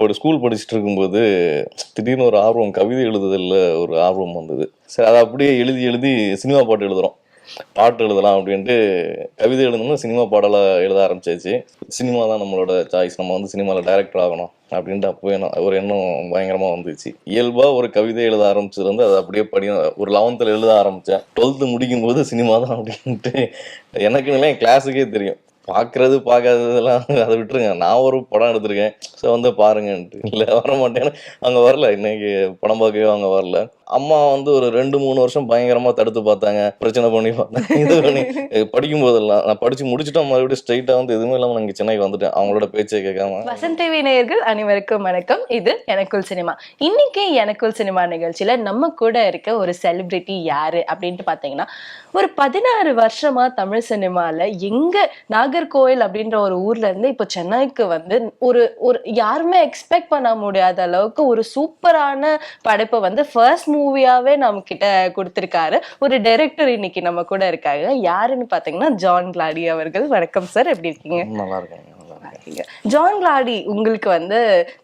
ஒரு ஸ்கூல் படிச்சுட்டு இருக்கும்போது திடீர்னு ஒரு ஆர்வம், கவிதை எழுதுதலில் ஒரு ஆர்வம் வந்தது. சரி, அதை அப்படியே எழுதி எழுதி சினிமா பாட்டு எழுதுகிறோம், பாட்டு எழுதலாம் அப்படின்ட்டு கவிதை எழுதணும்னு சினிமா பாடலாக எழுத ஆரம்பிச்சாச்சு. சினிமா தான் நம்மளோட சாய்ஸ், நம்ம வந்து சினிமாவில் டைரக்டர் ஆகணும் அப்படின்ட்டு அப்போ ஒரு எண்ணம் பயங்கரமாக வந்துச்சு. இயல்பாக ஒரு கவிதை எழுத ஆரம்பிச்சது வந்து அது அப்படியே ஒரு 11th எழுத ஆரம்பித்தேன். 12th முடிக்கும் போது சினிமா தான் அப்படின்ட்டு எனக்குன்னு என் கிளாஸுக்கே தெரியும். பார்க்கறது பார்க்காததெல்லாம் அதை விட்டுருங்க, நான் ஒரு படம் எடுத்திருக்கேன், ஸோ வந்து பாருங்கன்ட்டு. இல்லை வர மாட்டேன்னு அவங்க வரல, இன்னைக்கு படம் பார்க்கவே அவங்க வரல. அம்மா வந்து ஒரு 2-3 வருஷம் பயங்கரமாக தடுத்து பார்த்தாங்க, பிரச்சனை பண்ணி பார்த்தாங்க, இது பண்ணி படிக்கும் போதெல்லாம் நான் படித்து முடிச்சுட்டா மறுபடியும் ஸ்ட்ரைட்டாக வந்து எதுவுமே இல்லாமல் நான் இங்கே சென்னைக்கு வந்துட்டேன், அவங்களோட பேச்சை கேட்காம. வசந்த் டிவி நேயர்கள் அனைவருக்கும் வணக்கம். இது எனக்குள் சினிமா. இன்னைக்கு எனக்குள் சினிமா நிகழ்ச்சியில நம்ம கூட இருக்க ஒரு செலிபிரிட்டி யாரு அப்படின்ட்டு பாத்தீங்கன்னா, ஒரு 16 வருஷமா தமிழ் சினிமால எங்க நாகர்கோவில் அப்படின்ற ஒரு ஊர்ல இருந்து இப்போ சென்னைக்கு வந்து ஒரு ஒரு யாருமே எக்ஸ்பெக்ட் பண்ண முடியாத அளவுக்கு ஒரு சூப்பரான படைப்பை வந்து ஃபர்ஸ்ட் மூவியாவே நம்ம கிட்ட கொடுத்திருக்காரு ஒரு டைரக்டர். இன்னைக்கு நம்ம கூட இருக்காங்க. யாருன்னு பாத்தீங்கன்னா ஜான் கிளாடி அவர்கள். வணக்கம் சார், எப்படி இருக்கீங்க? நல்லா இருக்கேன். ஜான் கிளாடி, உங்களுக்கு வந்து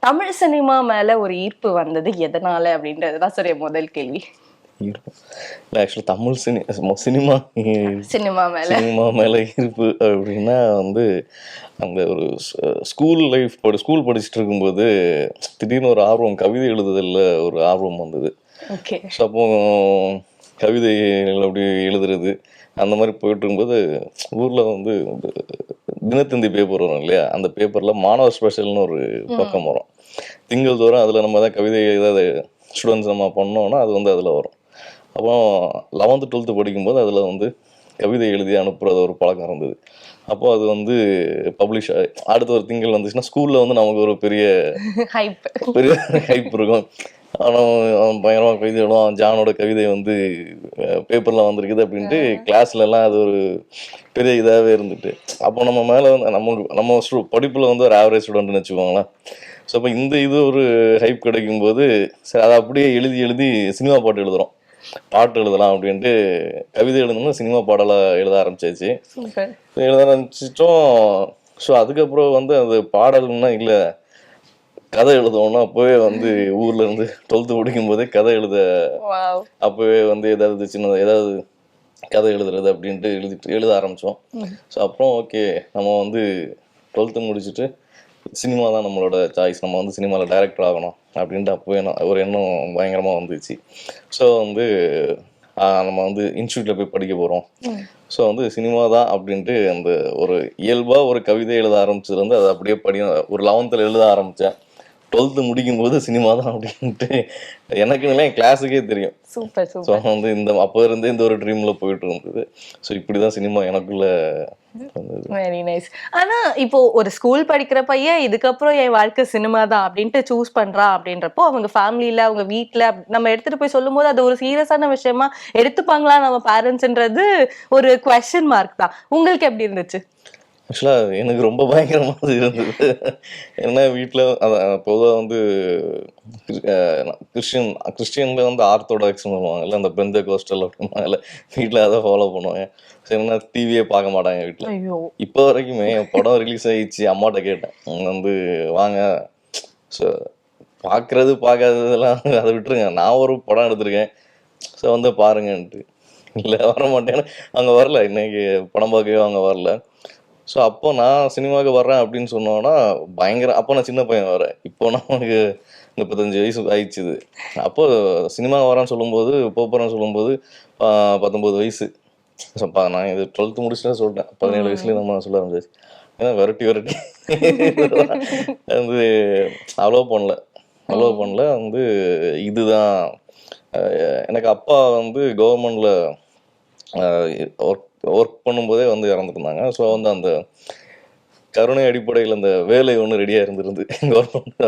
தமிழ் சினிமா மேல ஒரு ஈர்ப்பு வந்தது எதனால அப்படின்றதுதான் சார் என் முதல் கேள்வி. ஆக்சுவலி தமிழ் சினிமா மேல ஈர்ப்பு அப்படின்னா வந்து அந்த ஒரு ஸ்கூல் படிச்சுட்டு இருக்கும்போது திடீர்னு ஒரு ஆர்வம், கவிதை எழுதுதலில் ஒரு ஆர்வம் வந்தது. ஸோ அப்போ கவிதைகள் அப்படி எழுதுறது அந்த மாதிரி போயிட்டு இருக்கும்போது ஊரில் வந்து தினத்தந்தி பேப்பர் வரும் இல்லையா, அந்த பேப்பரில் மாணவர் ஸ்பெஷல்னு ஒரு பக்கம் வரும் திங்கள் தோறும். அதில் நம்ம தான் கவிதை ஏதாவது ஸ்டூடெண்ட்ஸ் நம்ம பண்ணோன்னா அது வந்து அதில் வரும். அப்போ 11th 12th படிக்கும்போது அதில் வந்து கவிதை எழுதி அனுப்புறது ஒரு பழக்கம் இருந்தது. அப்போ அது வந்து பப்ளிஷ் அடுத்த ஒரு திங்கள் வந்துச்சுன்னா ஸ்கூலில் வந்து நமக்கு ஒரு பெரிய ஹைப் இருக்கும். ஆனால் அவன் பயங்கரமாக கவிதை எழுதுவான், ஜானோட கவிதை வந்து பேப்பரில் வந்திருக்குது அப்படின்ட்டு கிளாஸ்லலாம் அது ஒரு பெரிய இதாகவே இருந்துட்டு, அப்போ நம்ம மேலே வந்து நம்ம படிப்பில் வந்து ஒரு ஆவரேஜ் ஸ்டூடெண்ட்னு வச்சுக்கோங்களேன். ஸோ அப்போ இது ஒரு ஹைப் கிடைக்கும்போது சரி, அதை அப்படியே எழுதி எழுதி சினிமா பாட்டு எழுதுகிறோம், பாட்டு எழுதலாம் அப்படின்ட்டு கவிதை எழுதணும்னு சினிமா பாடலாக எழுத ஆரம்பிச்சாச்சு. எழுத ஆரம்பிச்சிட்டோம். ஸோ அதுக்கப்புறம் வந்து அது பாடல்னா இல்லை, கதை எழுதுவோம்னா அப்போவே வந்து ஊர்ல இருந்து 12th படிக்கும் போதே கதை எழுத அப்போவே வந்து ஏதாவது ஏதாவது கதை எழுதுறது அப்படின்ட்டு எழுத ஆரம்பித்தோம். ஸோ அப்புறம் ஓகே, நம்ம வந்து 12th முடிச்சுட்டு சினிமா தான் நம்மளோட சாய்ஸ், நம்ம வந்து சினிமாவில் டைரக்டர் ஆகணும் அப்படின்ட்டு அப்போவே ஒரு எண்ணம் பயங்கரமாக வந்துச்சு. ஸோ வந்து நம்ம வந்து இன்ஸ்டியூட்டில் போய் படிக்க போகிறோம், ஸோ வந்து சினிமா தான் அப்படின்ட்டு அந்த ஒரு இயல்பாக ஒரு கவிதை எழுத ஆரம்பிச்சது வந்து அது அப்படியே ஒரு 11th எழுத ஆரம்பித்தேன். 12th முடிக்கும் போது சினிமா தான் அப்படின்ட்டு எனக்குன்னு என் கிளாஸுக்கே தெரியும். ஸோ வந்து அப்போ இருந்தே இந்த ஒரு ட்ரீமில் போயிட்டு இருந்தது. ஸோ இப்படி தான் சினிமா எனக்குள்ள. Very nice. ஆனா இப்போ ஒரு ஸ்கூல் படிக்கிற பையன் இதுக்கப்புறம் என் வாழ்க்கை சினிமா தான் அப்படின்ட்டு சூஸ் பண்றா அப்படின்றப்போ அவங்க ஃபேமிலியில அவங்க வீட்டுல நம்ம எடுத்துட்டு போய் சொல்லும் போது அது ஒரு சீரியஸான விஷயமா எடுத்துப்பாங்களா நம்ம பேரண்ட்ஸ்ன்றது ஒரு குவெஸ்சன் மார்க் தான். உங்களுக்கு எப்படி இருந்துச்சு? ஆக்சுவலாக எனக்கு ரொம்ப பயங்கரமாக இருந்தது. ஏன்னா வீட்டில் பொதுவாக வந்து கிறிஸ்டியனில் வந்து ஆர்த்தோடாக்ஸ்னு சொல்லுவாங்கல்ல, அந்த பெந்த கோஸ்டல் அப்படின்னால வீட்டில் அதை ஃபாலோ பண்ணுவாங்க. சரினா டிவியே பார்க்க மாட்டாங்க வீட்டில். இப்போ வரைக்குமே படம் ரிலீஸ் ஆகிடுச்சு, அம்மாட்ட கேட்டேன் வந்து வாங்க, ஸோ பார்க்குறது பார்க்காததெல்லாம் அதை விட்டுருங்க, நான் ஒரு படம் எடுத்திருக்கேன், ஸோ வந்து பாருங்கன்ட்டு. இல்லை வர மாட்டேன்னு அவங்க வரல, இன்னைக்கு படம் பார்க்கவே அவங்க வரல. ஸோ அப்போ நான் சினிமாவுக்கு வர்றேன் அப்படின்னு சொன்னோன்னா பயங்கர, அப்போ நான் சின்ன பையன் வரேன், இப்போ நான் எனக்கு 35 வயசு ஆயிடுச்சுது. அப்போ சினிமா வரேன்னு சொல்லும்போது, போகிறேன்னு சொல்லும்போது 19 வயசு. ஸோ நான் இது 12th முடிச்சுட்டு சொல்லிட்டேன், 17 வயசுலேயே நம்ம சொல்ல ஆரம்பிச்சாச்சு. ஏன்னா வெரைட்டி வந்து அலோவ் பண்ணல வந்து இதுதான். எனக்கு அப்பா வந்து கவர்மெண்டில் ஒர்க் பண்ணும்போதே வந்து இறந்துருந்தாங்க. ஸோ வந்து அந்த கருணை அடிப்படையில் அந்த வேலை ஒன்று ரெடியாக இருந்திருந்து கவர்மெண்ட்.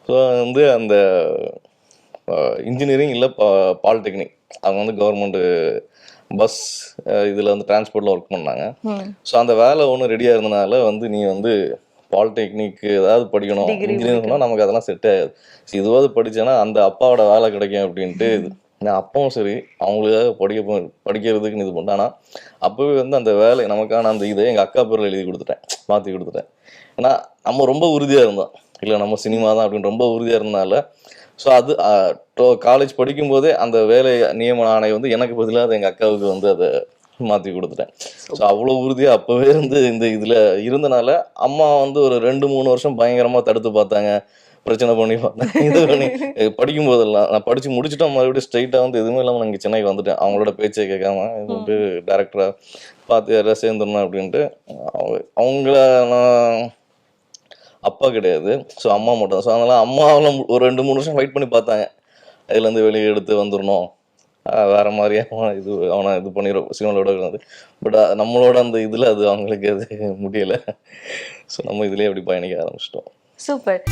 ஸோ வந்து அந்த இன்ஜினியரிங் இல்லை பாலிடெக்னிக், அவங்க வந்து கவர்மெண்ட்டு பஸ் இதில் வந்து டிரான்ஸ்போர்ட்டில் ஒர்க் பண்ணாங்க. ஸோ அந்த வேலை ஒன்று ரெடியாக இருந்தனால வந்து நீ வந்து பாலிடெக்னிக் ஏதாவது படிக்கணும், இன்ஜினியரிங் சொன்னால் நமக்கு அதெல்லாம் செட் ஆகாது, இதுவாவது படித்தேன்னா அந்த அப்பாவோட வேலை கிடைக்கும் அப்படின்ட்டு நான் அப்பவும் சரி அவங்களுக்காக படிக்கிறதுக்குன்னு இது பண்ணேன். ஆனால் அப்போவே வந்து அந்த வேலை நமக்கான அந்த இதை எங்கள் அக்கா பேரில் எழுதி கொடுத்துட்டேன், மாற்றி கொடுத்துட்டேன். ஏன்னா நம்ம ரொம்ப உறுதியாக இருந்தோம், இல்லை நம்ம சினிமா தான் அப்படின்னு ரொம்ப உறுதியாக இருந்தனால ஸோ அது காலேஜ் படிக்கும்போதே அந்த வேலை நியமன ஆணை வந்து எனக்கு பதிலாக அது எங்கள் அக்காவுக்கு வந்து அதை மாற்றி கொடுத்துட்டேன். ஸோ அவ்வளோ உறுதியாக அப்போவே இருந்து இந்த இதில் இருந்தனால அம்மா வந்து ஒரு 2-3 வருஷம் பயங்கரமாக தடுத்து பார்த்தாங்க, பிரச்சனை பண்ணி பார்த்தாங்க. இது பண்ணி படிக்கும் போதெல்லாம் நான் படித்து முடிச்சுட்டு மறுபடியும் ஸ்ட்ரைட்டாக வந்து எதுவுமே இல்லாமல் நான் இங்கே சென்னைக்கு வந்துட்டேன். அவங்களோட பேச்சை கேட்காம இது வந்து டேரக்டராக பார்த்து யாராவது சேர்ந்துடணும் அப்படின்ட்டு. அவங்கள நான் அப்பா கிடையாது. ஸோ அம்மா மட்டும். ஸோ அதனால அம்மாவும் ஒரு 2-3 வருஷம் வெயிட் பண்ணி பார்த்தாங்க. அதுலேருந்து வெளியே எடுத்து வந்துடணும். வேற மாதிரியா அவனை இது பண்ணிடும் சினிமாவோட இருந்தது. பட் நம்மளோட அந்த இதில் அது அவங்களுக்கு அது முடியலை. ஸோ நம்ம இதுலேயே அப்படி பயணிக்க ஆரம்பிச்சிட்டோம். சூப்பர்.